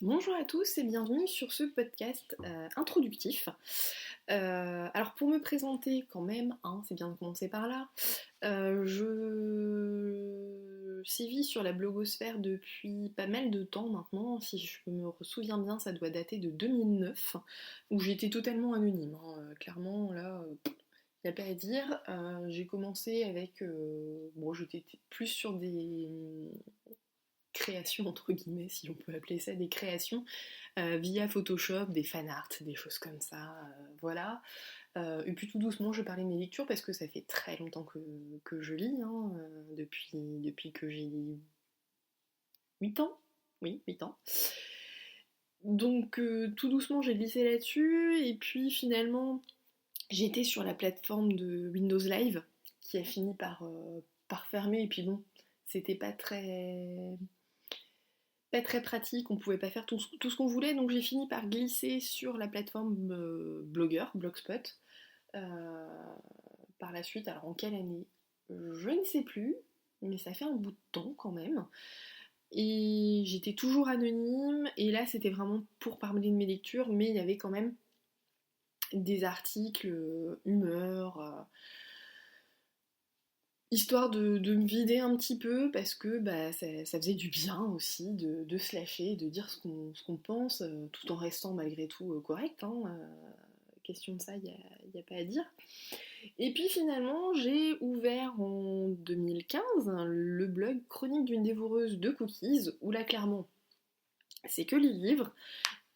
Bonjour à tous et bienvenue sur ce podcast introductif. Alors pour me présenter quand même, c'est bien de commencer par là, je sévis sur la blogosphère depuis pas mal de temps maintenant. Si je me souviens bien, ça doit dater de 2009, où j'étais totalement anonyme, clairement là... Il n'y a pas à dire, j'ai commencé avec... bon, j'étais plus sur des créations, entre guillemets, si on peut appeler ça des créations, via Photoshop, des fanarts, des choses comme ça, voilà. Et puis tout doucement, je parlais de mes lectures parce que ça fait très longtemps que je lis, depuis que j'ai 8 ans. Oui, 8 ans. Donc tout doucement, j'ai glissé là-dessus, et puis finalement, j'étais sur la plateforme de Windows Live, qui a fini par fermer, et puis bon, c'était pas très pratique, on pouvait pas faire tout ce qu'on voulait, donc j'ai fini par glisser sur la plateforme Blogger, Blogspot, euh, par la suite. Alors en quelle année? Je ne sais plus, mais ça fait un bout de temps quand même. Et j'étais toujours anonyme, et là c'était vraiment pour parler de mes lectures, mais il y avait quand même des articles humeur, histoire de me vider un petit peu, parce que bah, ça faisait du bien aussi de se lâcher, de dire ce qu'on pense, tout en restant malgré tout correct. Question de ça, y a pas à dire. Et puis finalement, j'ai ouvert en 2015 le blog Chronique d'une dévoreuse de cookies, où là clairement, c'est que les livres.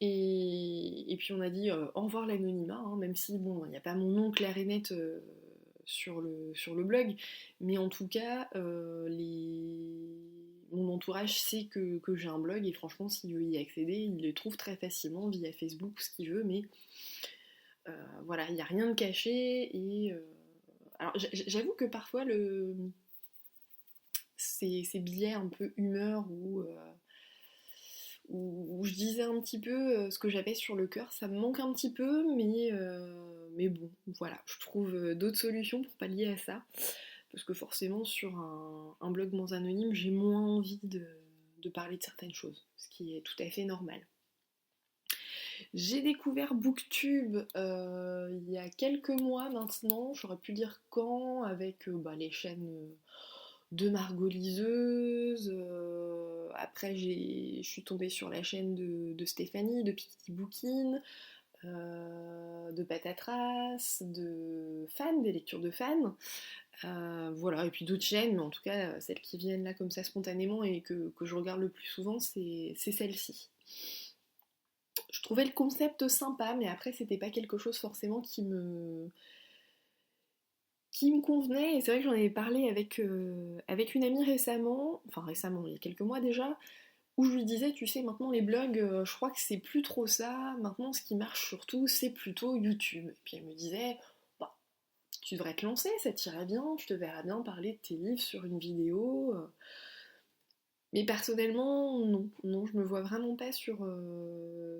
Et puis on a dit au revoir l'anonymat, même si bon, il n'y a pas mon nom clair et net sur le blog, mais en tout cas, mon entourage sait que j'ai un blog, et franchement, s'il veut y accéder, il le trouve très facilement via Facebook ou ce qu'il veut, mais voilà, il n'y a rien de caché. Et alors j'avoue que parfois ces billets un peu humeur où je disais un petit peu ce que j'avais sur le cœur, ça me manque un petit peu, mais bon, voilà, je trouve d'autres solutions pour pallier à ça, parce que forcément sur un blog moins anonyme, j'ai moins envie de parler de certaines choses, ce qui est tout à fait normal. J'ai découvert Booktube il y a quelques mois maintenant, j'aurais pu dire quand, avec les chaînes de Margot Liseuse. Après, je suis tombée sur la chaîne de Stéphanie, de Pikiti Bookin, de Patatras, de Fan, des lectures de Fan. Voilà, et puis d'autres chaînes, mais en tout cas, celles qui viennent là comme ça spontanément et que je regarde le plus souvent, c'est celle-ci. Je trouvais le concept sympa, mais après, c'était pas quelque chose forcément qui me convenait. Et c'est vrai que j'en avais parlé avec une amie récemment, enfin récemment, il y a quelques mois déjà, où je lui disais, tu sais, maintenant les blogs, je crois que c'est plus trop ça, maintenant ce qui marche surtout, c'est plutôt YouTube. Et puis elle me disait, bah, tu devrais te lancer, ça t'irait bien, je te verrais bien parler de tes livres sur une vidéo. Mais personnellement, non, non, je me vois vraiment pas sur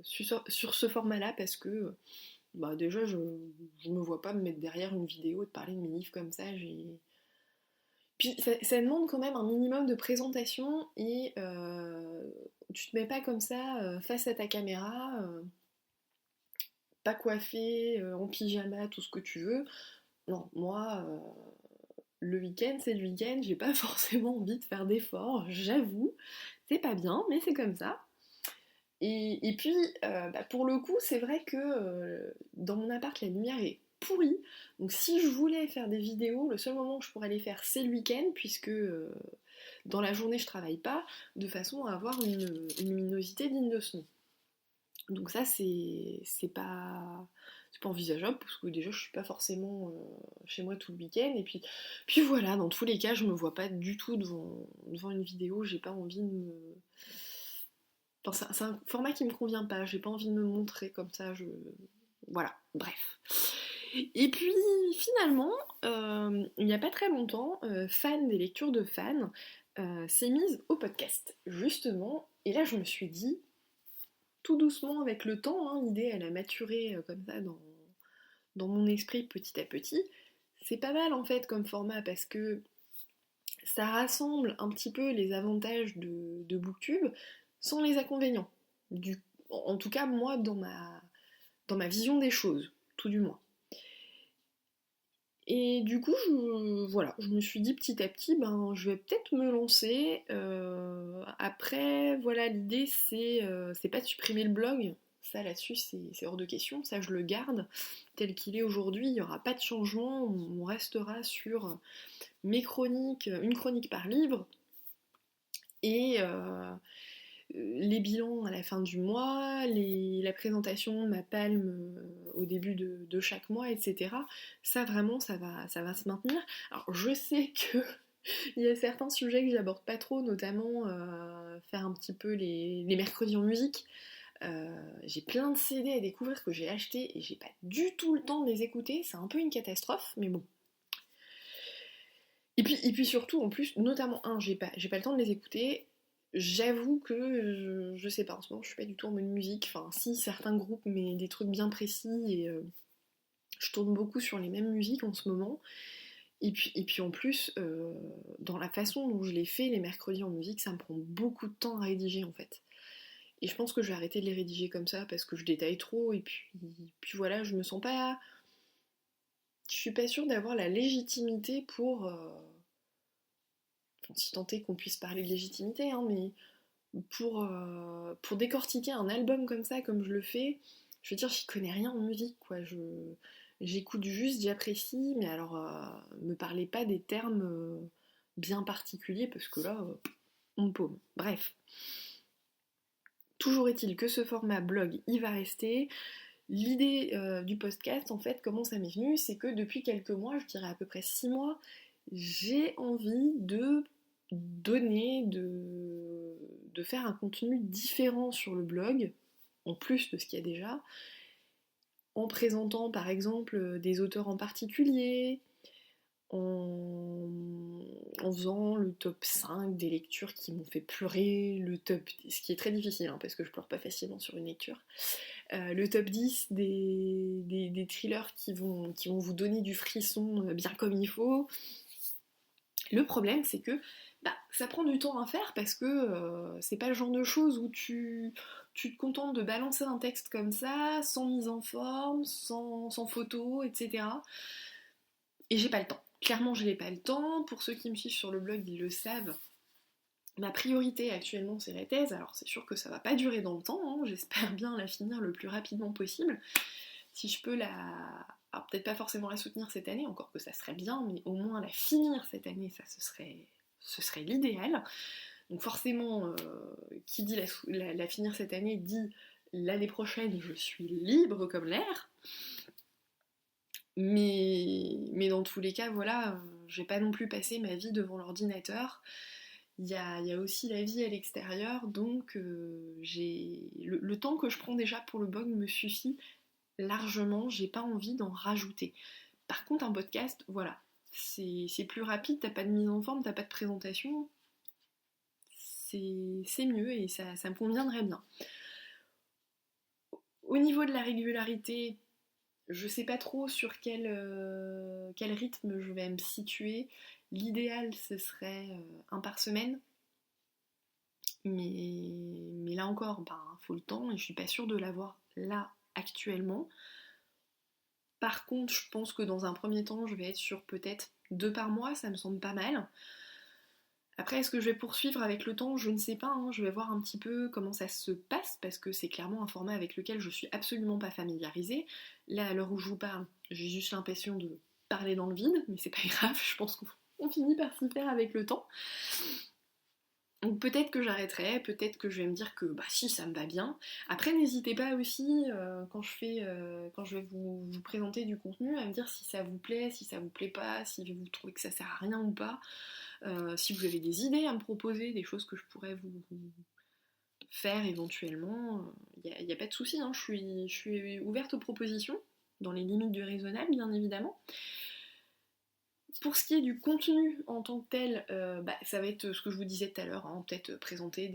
ce format-là, parce que bah déjà, je me vois pas me mettre derrière une vidéo et de parler de mes livres comme ça. Puis ça demande quand même un minimum de présentation, et tu te mets pas comme ça face à ta caméra, pas coiffé, en pyjama, tout ce que tu veux. Non, moi, le week-end, c'est le week-end, j'ai pas forcément envie de faire d'efforts, j'avoue. C'est pas bien, mais c'est comme ça. Et puis, pour le coup, c'est vrai que dans mon appart, la lumière est pourrie. Donc si je voulais faire des vidéos, le seul moment où je pourrais les faire, c'est le week-end, puisque dans la journée, je travaille pas, de façon à avoir une luminosité digne de ce nom. Donc ça, c'est pas envisageable, parce que déjà, je suis pas forcément chez moi tout le week-end. Et puis voilà, dans tous les cas, je me vois pas du tout devant une vidéo. J'ai pas envie de me... Enfin, c'est un format qui me convient pas, j'ai pas envie de me montrer comme ça, voilà, bref. Et puis finalement, il n'y a pas très longtemps, Fan des lectures de Fan s'est mise au podcast, justement, et là je me suis dit, tout doucement avec le temps, l'idée elle a maturé comme ça dans mon esprit petit à petit. C'est pas mal en fait comme format, parce que ça rassemble un petit peu les avantages de Booktube sans les inconvénients. En tout cas, moi, dans ma vision des choses, tout du moins. Et du coup, voilà, je me suis dit petit à petit, ben, je vais peut-être me lancer. Après, voilà, l'idée, c'est pas de supprimer le blog. Ça, là-dessus, c'est hors de question. Ça, je le garde tel qu'il est aujourd'hui. Il n'y aura pas de changement. On restera sur mes chroniques, une chronique par livre. Et les bilans à la fin du mois, la présentation de ma palme au début de chaque mois, etc. Ça vraiment, ça va se maintenir. Alors je sais que il y a certains sujets que j'aborde pas trop, notamment faire un petit peu les mercredis en musique. J'ai plein de CD à découvrir que j'ai achetés et j'ai pas du tout le temps de les écouter, c'est un peu une catastrophe, mais bon. Et puis surtout, en plus, notamment, j'ai pas le temps de les écouter. J'avoue que je sais pas, en ce moment je suis pas du tout en mode musique. Enfin, si certains groupes, mais des trucs bien précis et je tourne beaucoup sur les mêmes musiques en ce moment. Et puis en plus, dans la façon dont je les fais, les mercredis en musique, ça me prend beaucoup de temps à rédiger en fait. Et je pense que je vais arrêter de les rédiger comme ça parce que je détaille trop. Et puis voilà, je me sens pas. Je suis pas sûre d'avoir la légitimité pour. Si tant est qu'on puisse parler de légitimité, hein, mais pour décortiquer un album comme ça, comme je le fais, je veux dire, j'y connais rien en musique, quoi. J'écoute juste, j'apprécie, mais alors, me parlez pas des termes bien particuliers, parce que là, on me paume. Bref. Toujours est-il que ce format blog, il va rester. L'idée du podcast, en fait, comment ça m'est venu, c'est que depuis quelques mois, je dirais à peu près 6 mois, j'ai envie de donner, de faire un contenu différent sur le blog, en plus de ce qu'il y a déjà, en présentant par exemple des auteurs en particulier, en, en faisant le top 5 des lectures qui m'ont fait pleurer, ce qui est très difficile hein, parce que je pleure pas facilement sur une lecture, le top 10 des thrillers qui vont vous donner du frisson bien comme il faut. Le problème, c'est que ça prend du temps à faire parce que c'est pas le genre de choses où tu te contentes de balancer un texte comme ça, sans mise en forme, sans photo, etc. Et j'ai pas le temps. Clairement, je n'ai pas le temps. Pour ceux qui me suivent sur le blog, ils le savent. Ma priorité actuellement, c'est la thèse. Alors, c'est sûr que ça va pas durer dans le temps. Hein. J'espère bien la finir le plus rapidement possible. Si je peux alors peut-être pas forcément la soutenir cette année, encore que ça serait bien, mais au moins la finir cette année, ça ce serait l'idéal. Donc forcément, qui dit la finir cette année dit l'année prochaine je suis libre comme l'air. Mais dans tous les cas, voilà, je vais pas non plus passer ma vie devant l'ordinateur. Il y a aussi la vie à l'extérieur, donc le temps que je prends déjà pour le blog me suffit largement, j'ai pas envie d'en rajouter. Par contre, un podcast, voilà, c'est plus rapide, t'as pas de mise en forme, t'as pas de présentation, c'est mieux et ça me conviendrait bien. Au niveau de la régularité, je sais pas trop sur quel rythme je vais me situer. L'idéal, ce serait un par semaine. Mais là encore, faut le temps et je suis pas sûre de l'avoir là actuellement. Par contre, je pense que dans un premier temps, je vais être sur peut-être 2 par mois, ça me semble pas mal. Après, est-ce que je vais poursuivre avec le temps? Je ne sais pas, hein. Je vais voir un petit peu comment ça se passe, parce que c'est clairement un format avec lequel je suis absolument pas familiarisée. Là, à l'heure où je vous parle, j'ai juste l'impression de parler dans le vide, mais c'est pas grave, je pense qu'on finit par s'y faire avec le temps. Donc peut-être que j'arrêterai, peut-être que je vais me dire que si ça me va bien. Après n'hésitez pas aussi quand je vais vous présenter du contenu à me dire si ça vous plaît, si ça vous plaît pas, si vous trouvez que ça sert à rien ou pas. Si vous avez des idées à me proposer, des choses que je pourrais vous faire éventuellement, il n'y a pas de souci, hein, je suis ouverte aux propositions, dans les limites du raisonnable bien évidemment. Pour ce qui est du contenu en tant que tel, ça va être ce que je vous disais tout à l'heure, hein, peut-être présenter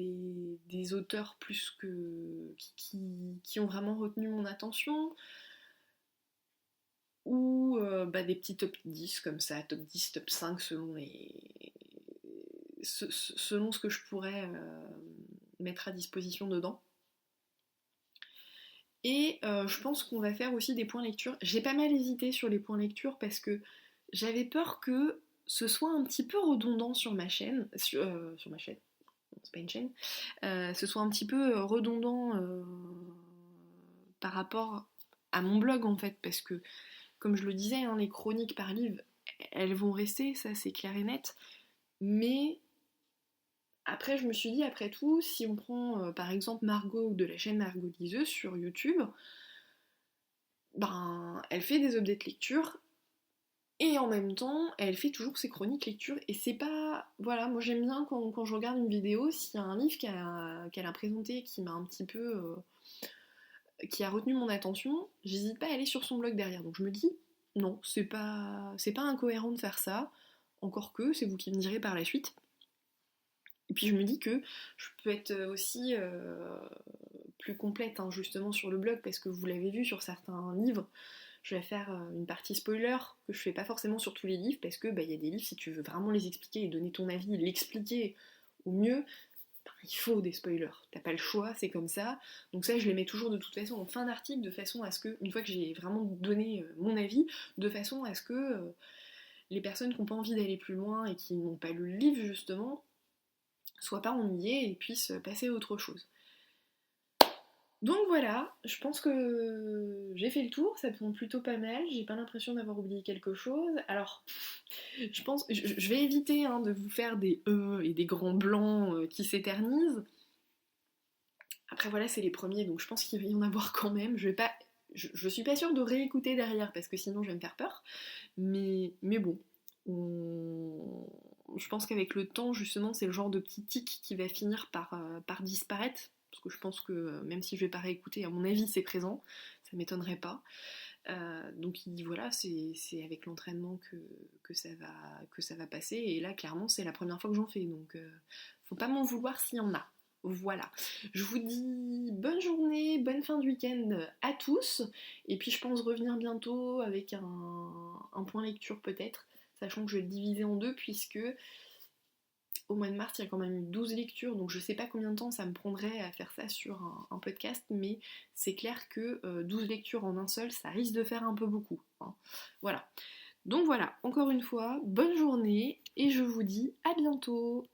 des auteurs plus que qui ont vraiment retenu mon attention, ou des petits top 10 comme ça, top 10, top 5 selon ce que je pourrais mettre à disposition dedans. Et je pense qu'on va faire aussi des points lecture. J'ai pas mal hésité sur les points lecture parce que j'avais peur que ce soit un petit peu redondant sur ma chaîne. Sur ma chaîne, non, c'est pas une chaîne. Ce soit un petit peu redondant par rapport à mon blog en fait. Parce que, comme je le disais, hein, les chroniques par livre, elles vont rester, ça c'est clair et net. Mais après, je me suis dit, après tout, si on prend par exemple Margot de la chaîne Margot Liseuse sur YouTube, ben, elle fait des updates lecture et en même temps, elle fait toujours ses chroniques lecture. Et c'est pas. Voilà, moi j'aime bien quand je regarde une vidéo, s'il y a un livre qu'elle a présenté qui m'a un petit peu. Qui a retenu mon attention, j'hésite pas à aller sur son blog derrière. Donc je me dis, non, c'est pas incohérent de faire ça. Encore que, c'est vous qui me direz par la suite. Et puis je me dis que je peux être aussi plus complète hein, justement sur le blog parce que vous l'avez vu sur certains livres, je vais faire une partie spoiler que je fais pas forcément sur tous les livres parce que bah, y a des livres si tu veux vraiment les expliquer et donner ton avis, l'expliquer au mieux, ben, il faut des spoilers. T'as pas le choix, c'est comme ça. Donc ça je les mets toujours de toute façon en fin d'article de façon à ce que, une fois que j'ai vraiment donné mon avis, de façon à ce que les personnes qui n'ont pas envie d'aller plus loin et qui n'ont pas lu le livre justement soient pas ennuyées et puissent passer à autre chose. Donc voilà, je pense que j'ai fait le tour, ça tombe plutôt pas mal, j'ai pas l'impression d'avoir oublié quelque chose. Alors, je pense, je vais éviter hein, de vous faire des et des grands blancs qui s'éternisent. Après voilà, c'est les premiers, donc je pense qu'il va y en avoir quand même. Je vais pas, je suis pas sûre de réécouter derrière parce que sinon je vais me faire peur. Mais bon, je pense qu'avec le temps, justement, c'est le genre de petit tic qui va finir par disparaître. Parce que je pense que même si je vais pas réécouter, à mon avis, c'est présent. Ça m'étonnerait pas. Donc voilà, c'est avec l'entraînement que ça va passer. Et là, clairement, c'est la première fois que j'en fais. Donc faut pas m'en vouloir s'il y en a. Voilà. Je vous dis bonne journée, bonne fin de week-end à tous. Et puis je pense revenir bientôt avec un point lecture peut-être. Sachant que je vais le diviser en deux puisque au mois de mars il y a quand même eu 12 lectures. Donc je sais pas combien de temps ça me prendrait à faire ça sur un podcast. Mais c'est clair que 12 lectures en un seul, ça risque de faire un peu beaucoup. Hein. Voilà. Donc voilà, encore une fois, bonne journée et je vous dis à bientôt.